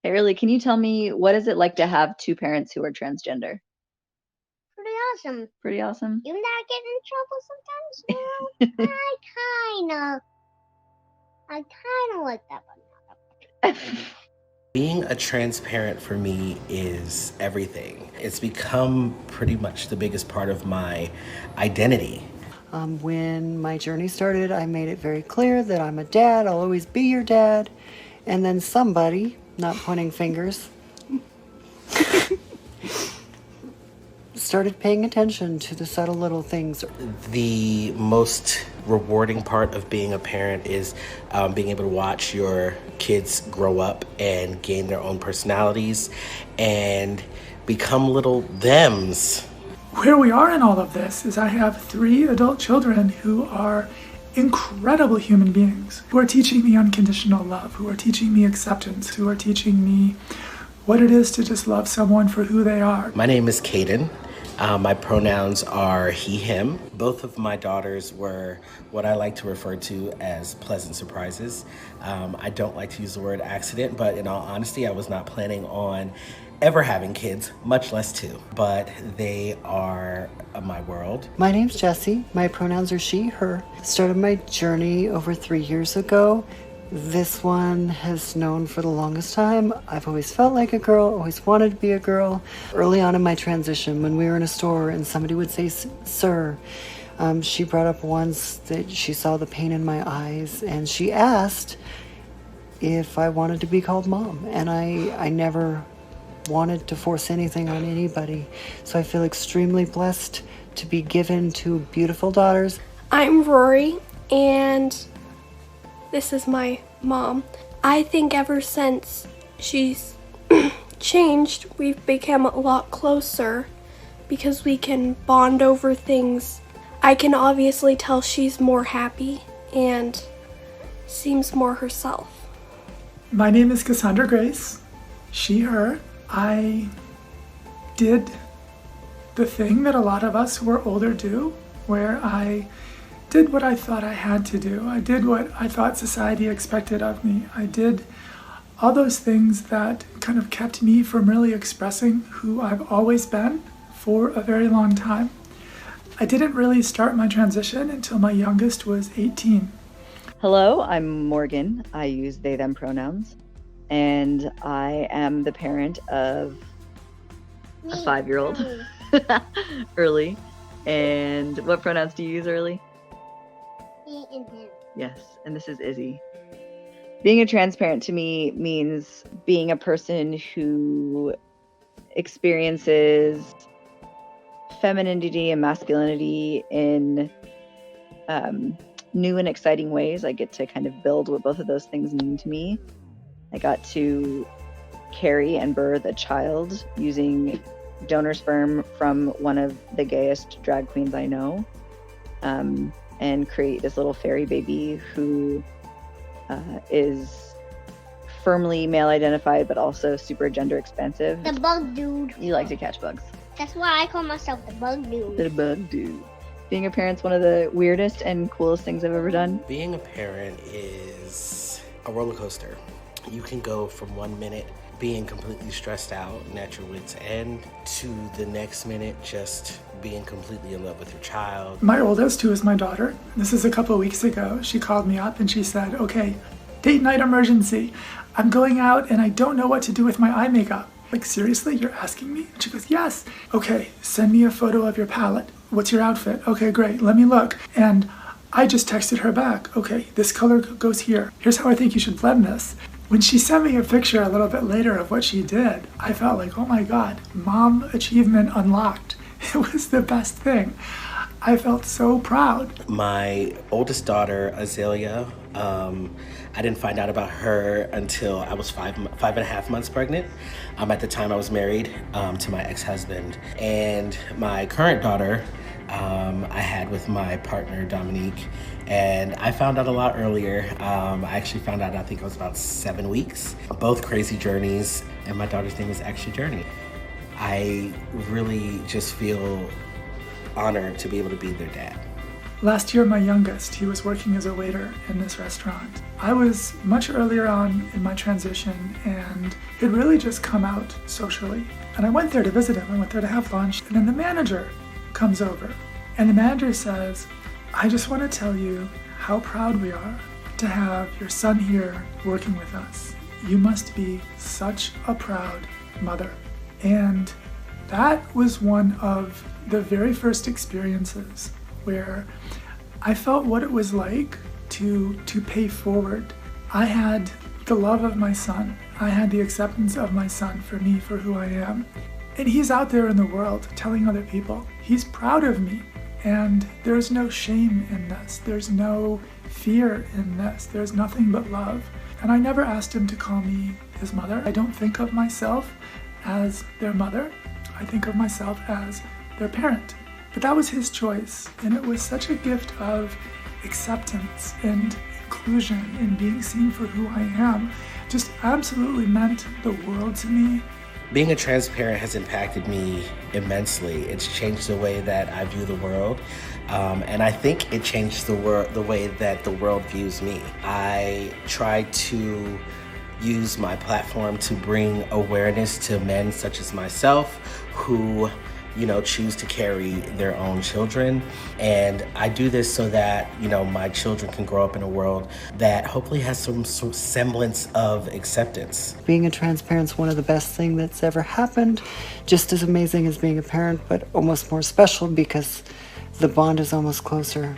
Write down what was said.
Hey, really, can you tell me what is it like to have two parents who are transgender? Pretty awesome. Pretty awesome. Even though I get in trouble sometimes, I kinda like that one. Being a trans parent for me is everything. It's become pretty much the biggest part of my identity. When my journey started, I made it very clear that I'm a dad, I'll always be your dad. And then somebody, not pointing fingers, started paying attention to the subtle little things. The most rewarding part of being a parent is being able to watch your kids grow up and gain their own personalities and become little thems. Where we are in all of this is I have 3 adult children who are incredible human beings, who are teaching me unconditional love, who are teaching me acceptance, who are teaching me what it is to just love someone for who they are. My name is Caden. My pronouns are he, him. Both of my daughters were what I like to refer to as pleasant surprises. I don't like to use the word accident, but in all honesty, I was not planning on ever having kids, much less two, but they are my world. My name's Jessie. My pronouns are she, her. Started my journey over 3 years ago. This one has known for the longest time. I've always felt like a girl, always wanted to be a girl. Early on in my transition, when we were in a store and somebody would say, sir, she brought up once that she saw the pain in my eyes and she asked if I wanted to be called mom. And I never wanted to force anything on anybody. So I feel extremely blessed to be given 2 beautiful daughters. I'm Rory, and this is my mom. I think ever since she's changed, we've become a lot closer because we can bond over things. I can obviously tell she's more happy and seems more herself. My name is Cassandra Grace, she, her. I did the thing that a lot of us who are older do, where I did what I thought I had to do. I did what I thought society expected of me. I did all those things that kind of kept me from really expressing who I've always been for a very long time. I didn't really start my transition until my youngest was 18. Hello, I'm Morgan. I use they, them pronouns. And I am the parent of a 5-year-old, Early. And what pronouns do you use, Early? He and him. Yes, and this is Izzy. Being a trans parent to me means being a person who experiences femininity and masculinity in new and exciting ways. I get to kind of build what both of those things mean to me. I got to carry and birth a child using donor sperm from one of the gayest drag queens I know, and create this little fairy baby who is firmly male identified but also super gender expansive. The bug dude. You like to catch bugs. That's why I call myself the bug dude. The bug dude. Being a parent's one of the weirdest and coolest things I've ever done. Being a parent is a roller coaster. You can go from 1 minute being completely stressed out and at your wit's end to the next minute just being completely in love with your child. My oldest, who is my daughter, this is a couple of weeks ago, she called me up and she said, okay, date night emergency. I'm going out and I don't know what to do with my eye makeup. Like, seriously, you're asking me? And she goes, yes. Okay, send me a photo of your palette. What's your outfit? Okay, great, let me look. And I just texted her back, okay, this color goes here. Here's how I think you should blend this. When she sent me a picture a little bit later of what she did, I felt like, oh my God, mom achievement unlocked. It was the best thing. I felt so proud. My oldest daughter, Azalea, I didn't find out about her until I was 5.5 months pregnant. At the time I was married to my ex-husband. And my current daughter, I had with my partner, Dominique, and I found out a lot earlier. I actually found out, I think I was about 7 weeks. Both crazy journeys, and my daughter's name is actually Journey. I really just feel honored to be able to be their dad. Last year, my youngest, he was working as a waiter in this restaurant. I was much earlier on in my transition and had really just come out socially. And I went there to visit him. I went there to have lunch. And then the manager comes over. And the manager says, I just want to tell you how proud we are to have your son here working with us. You must be such a proud mother. And that was one of the very first experiences where I felt what it was like to pay forward. I had the love of my son. I had the acceptance of my son for me, for who I am. And he's out there in the world telling other people, he's proud of me. And there's no shame in this. There's no fear in this. There's nothing but love. And I never asked him to call me his mother. I don't think of myself as their mother. I think of myself as their parent. But that was his choice. And it was such a gift of acceptance and inclusion and being seen for who I am. Just absolutely meant the world to me. Being a trans parent has impacted me immensely. It's changed the way that I view the world. And I think it changed the way that the world views me. I try to use my platform to bring awareness to men such as myself who, choose to carry their own children. And I do this so that, my children can grow up in a world that hopefully has some semblance of acceptance. Being a trans parent's one of the best things that's ever happened. Just as amazing as being a parent, but almost more special because the bond is almost closer.